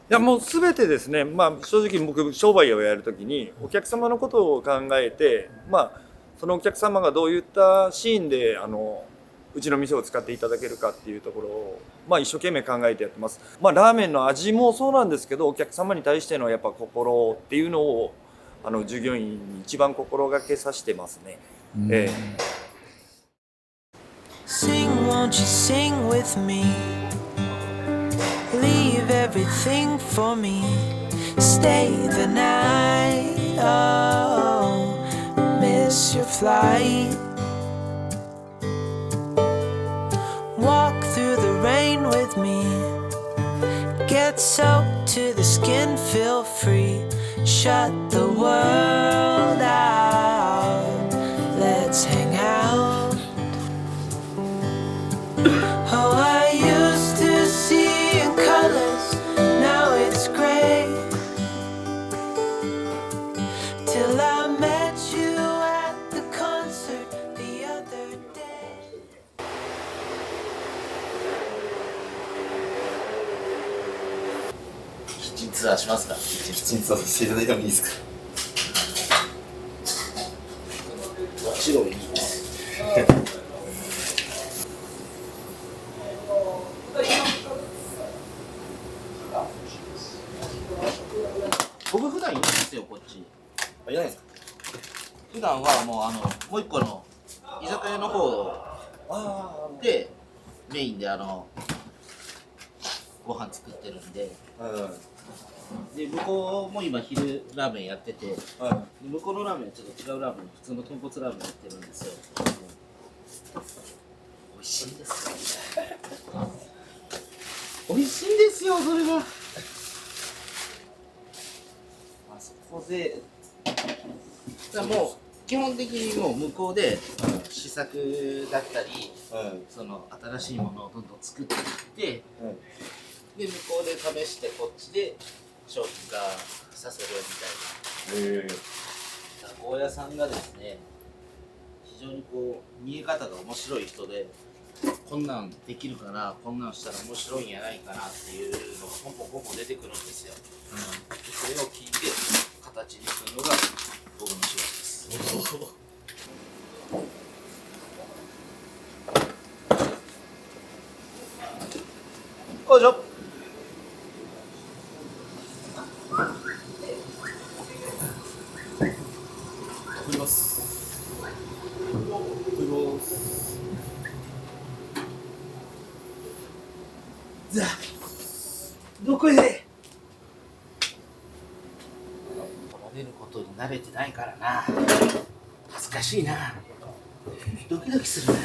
やもう全てですね、正直僕商売をやるときにお客様のことを考えて、そのお客様がどういったシーンでうちの店を使っていただけるかっていうところを、一生懸命考えてやってます。ラーメンの味もそうなんですけど、お客様に対してのやっぱ心っていうのを従業員に一番心がけさせてますね。Sing, won't you sing with me? Leave everything for me. Stay the night. Oh, miss your flight. Walk through the rain with me. Get soaked to the skin, feel free. Shut the world out. Let's hang out. Oh, I used to see in colors, now it's gray. Till I met you at the concert the other day. キッチンツアーしますか？キッチンツアーさせていただいてもいいですか？もちろんいいです。僕普段いないんですよ、こっち。いないですか？普段はもうもう一個の居酒屋の方でメインでご飯作ってるんで、で向こうも今昼ラーメンやってて、向こうのラーメンはちょっと違うラーメン、普通の豚骨ラーメンやってるんですよ。美味しいですよ。美味しいですよ、それが。そこでもう基本的にもう向こうで試作だったり、その新しいものをどんどん作っていって、で向こうで試してこっちで商品化させるみたいな。ゴーヤさんがですね、非常にこう見え方が面白い人で、こんなんできるかな、こんなんしたら面白いんやないかなっていうのがポンポンポンポン出てくるんですよ。でそれを聞いて形にするのが僕の仕事です。よいしょ。振ります。振ります。じゃあどこへ取られることに慣れてないからな。恥ずかしいな。ドキドキするな。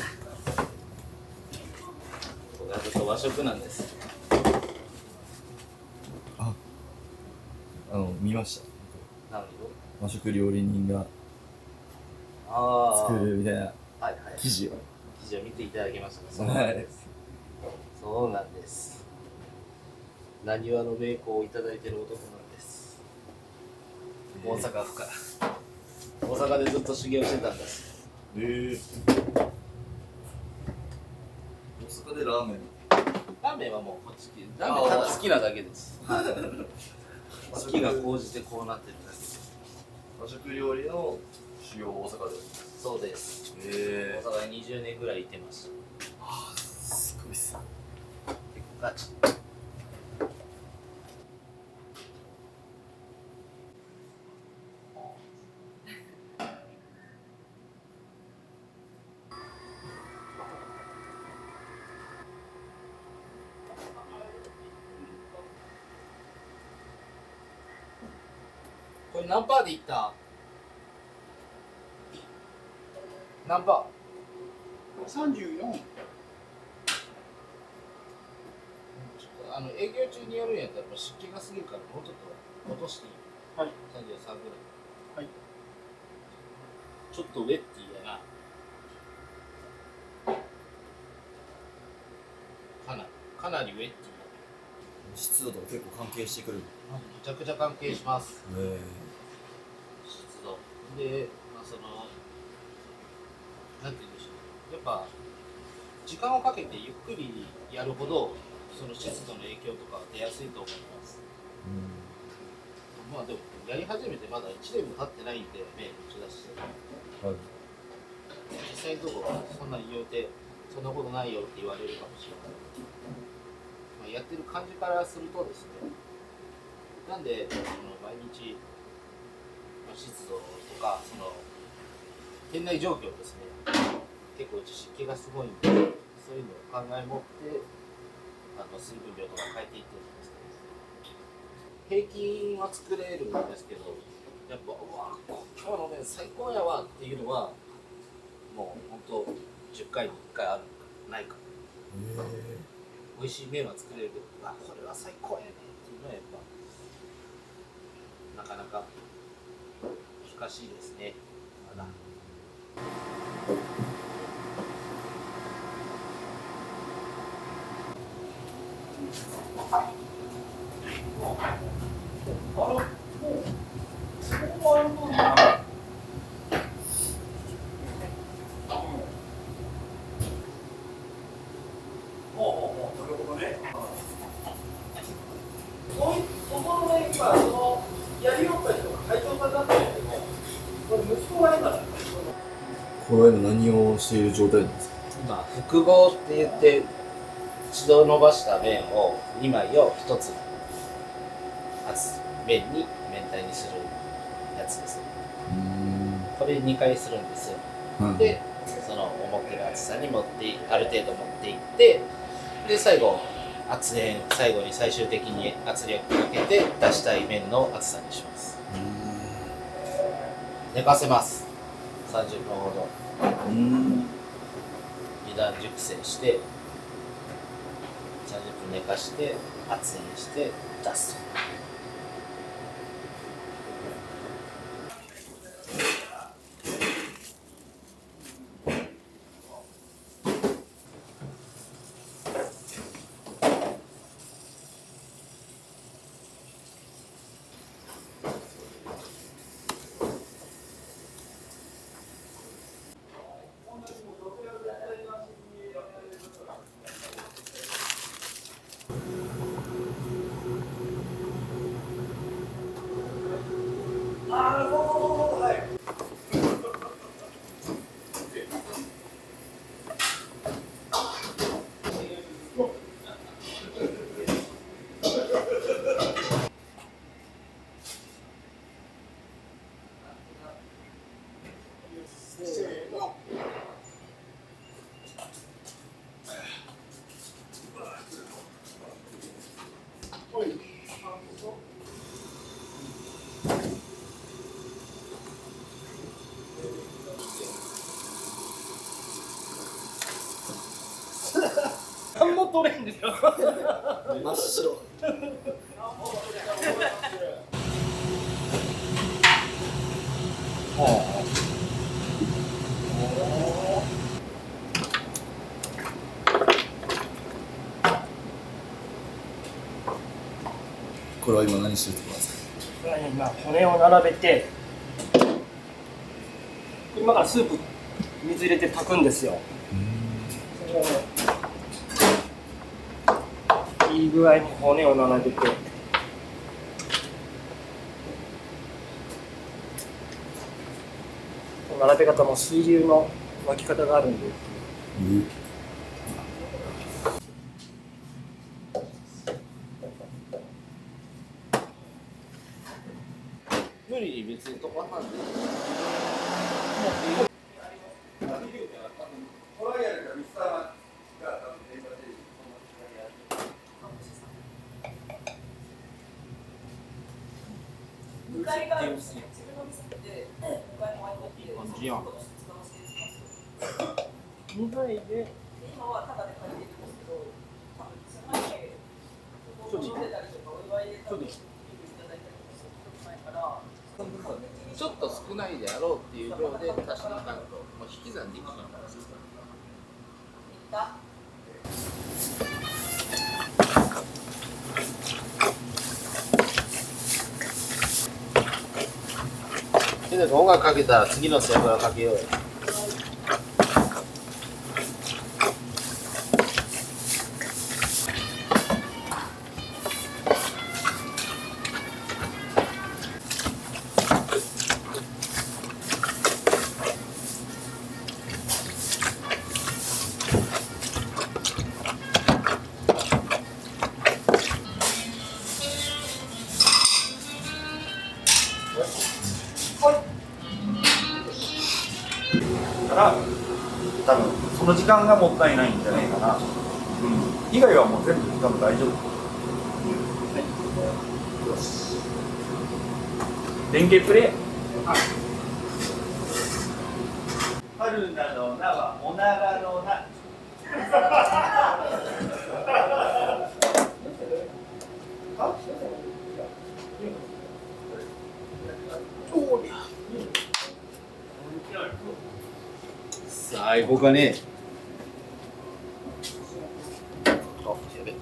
これはずっと和食なんです。見ました。なるほど。和食料理人が作るみたいな記事を見ていただきましたね。はい。そうなんです。なにわの名工をいただいている男なんです。大阪府から。大阪でずっと修行してたんです。大阪でラーメン。ラーメンはもうこっちラーメンただ好きなだけです。好きが高じてこうなってるだけです。和食料理の修行を大阪で。そうです。大阪に20年ぐらいいてました。すごいっす。結構ガチ。これ何パーでいった？何パー？ 34。営業中にやるんやったら湿気が過ぎるからもうちょっと落としていい？はい。33ぐらい。はい。ちょっとウェッティやな。かなりウェッティや。湿度とか結構関係してくる。めちゃくちゃ関係します。湿度で、なんて言うんでしょう。やっぱ時間をかけてゆっくりやるほどその湿度の影響とか出やすいと思います。まあでもやり始めてまだ1年も経ってないんで、麺打ち出して。実際のところはそんなに言うて、そんなことないよって言われるかもしれない。まあ、やってる感じからするとですね、なんで毎日、湿度とか、店内状況ですね、結構うち湿気がすごいんで、そういうのを考え持って、水分量とか変えていってるんですけど、平均は作れるんですけど、やっぱ、うわ、今日の麺最高やわっていうのは、もう本当、10回に1回あるかないか。美味しい麺は作れるけど、うわ、これは最高やねっていうのはやっぱ、なかなか難しいですね、まだ。この今何をしている状態なんですか？今、複合って言って、一度伸ばした麺を2枚を1つ麺に明太にするやつですね。これ2回するんですよ。で、その思ってる厚さにある程度持っていって、で最後圧延、最後に最終的に圧力かけて出したい麺の厚さにします。寝かせます。30分ほど。二段熟成して30分寝かして圧延して出すと。何も取れんですよ。真っ白。これは今何してるところですか？今骨を並べて、今からスープ水入れて炊くんですよ。それをね、いい具合に骨を並べて、並べ方も水流の沸き方があるんで。無理に別に飛ばさんでいい。向かい側に自分の店って向かいも空いてて、感じやん。 2杯で今はタダで借りてるんですけど、多分その前にお飲んでたりとかお祝いで多分来ていただいたりとかすることないから、ちょっと少ないであろうっていう量で足していかんと、もう引き算できないからですか行ったで音楽かけたら次の背脂かけようよ。だから多分その時間がもったいないんじゃないかな、以外はもう全部多分大丈夫。よし、連携プレー。春なのなはおならのな。最後がね。あ、やべ。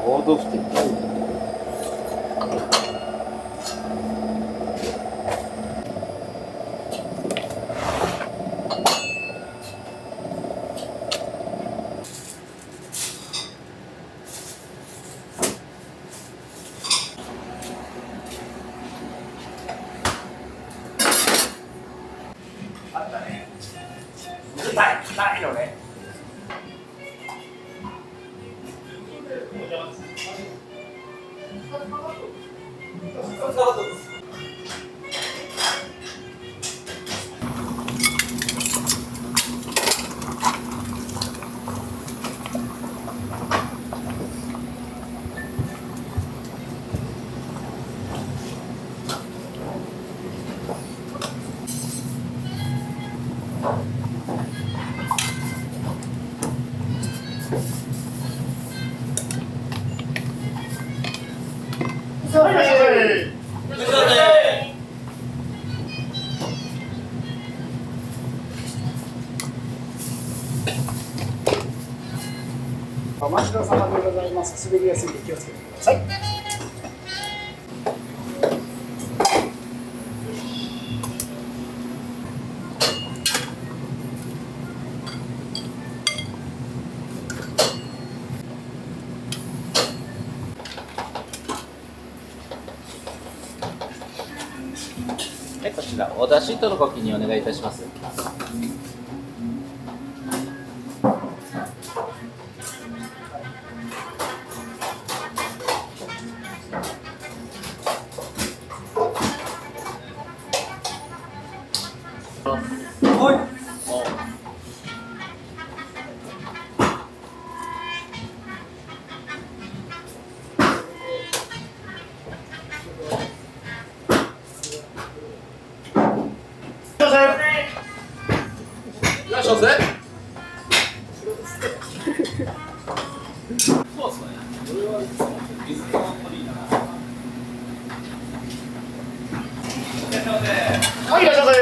ロード振ってる。あったね。硬いのね。お待ちどうさまでございます。滑りやすいので気をつけてください。はい、こちらオーダーシートのご記入お願いいたします。いらっしゃいませ。はい、いらっしゃいませ。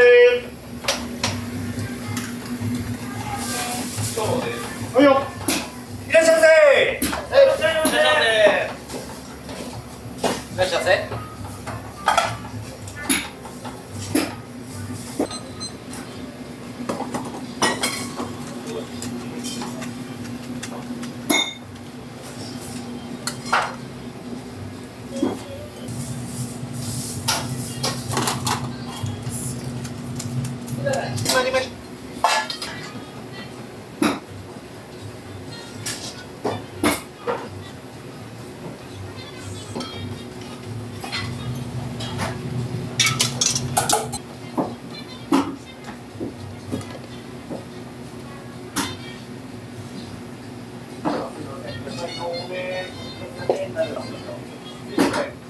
はいよ。いらっしゃいませ。いらっしゃいませ。いらっしゃいませ。マニマニ。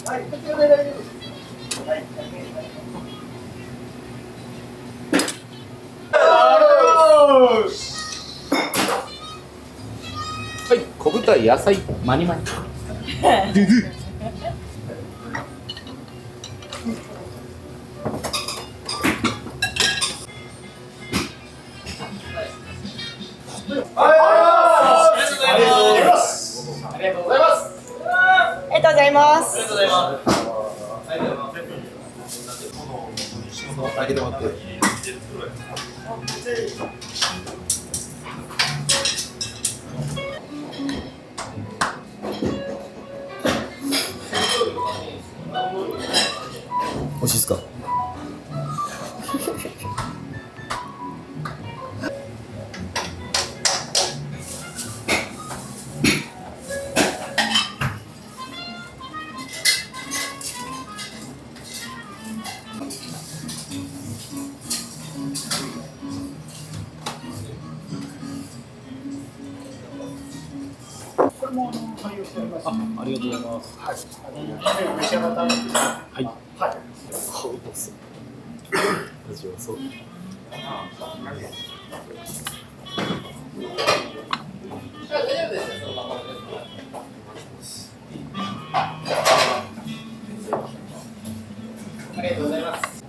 はい、こちらで大丈夫です。はい。はい、小豚野菜マニマニ。ありがとうございます。開けてもらって。すか。これも対応してあります。ありがとうございます。はい。鍋を召し上がった後に。はい。はい。そうです。味はそう。ありがとうございます。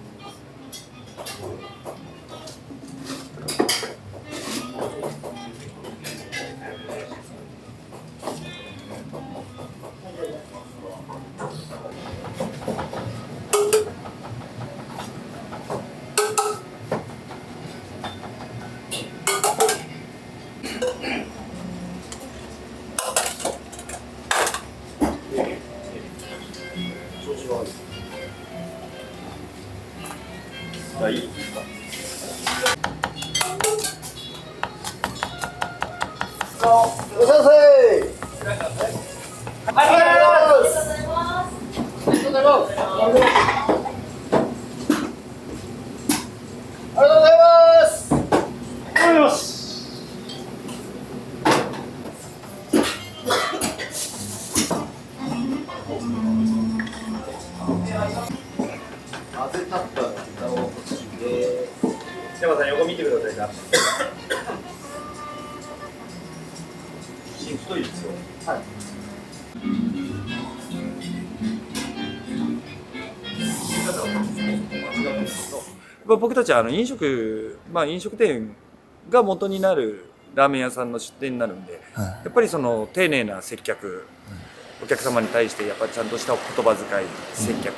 あ、いいですか。混ぜたったら蓋を落ちて、山さん横見てくださいな。芯太いですよ。はい。僕たちは飲食、飲食店が元になるラーメン屋さんの出店になるんで、やっぱりその丁寧な接客、お客様に対してやっぱりちゃんとした言葉遣い、接客、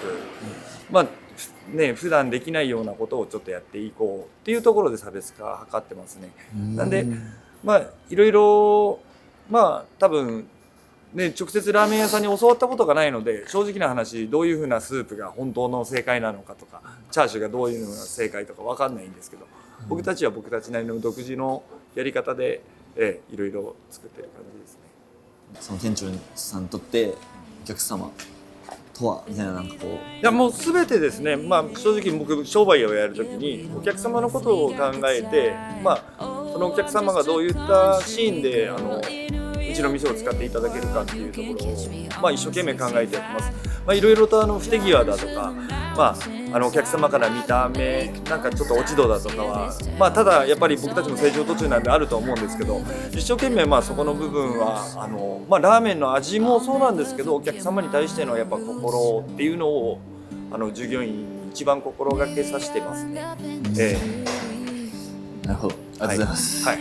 普段できないようなことをちょっとやっていこうっていうところで差別化を図ってますね。なんでいろいろ多分ね、直接ラーメン屋さんに教わったことがないので、正直な話どういうふうなスープが本当の正解なのかとか、チャーシューがどういうのが正解とか分かんないんですけど、僕たちは僕たちなりの独自のやり方で、いろいろ作ってる感じですね。その店長さんにとってお客様とはみたいな、なんかこう。いやもう全てですね、正直僕商売をやるときにお客様のことを考えて、そのお客様がどういったシーンでうちの店を使っていただけるかっていうところを、一生懸命考えてやってます。いろいろと不手際だとか、お客様から見た目なんかちょっと落ち度だとかは、ただやっぱり僕たちも成長途中なんであると思うんですけど、一生懸命そこの部分はラーメンの味もそうなんですけど、お客様に対してのやっぱ心っていうのを従業員に一番心がけさせてますね。なるほど、ありがとうございます。はい。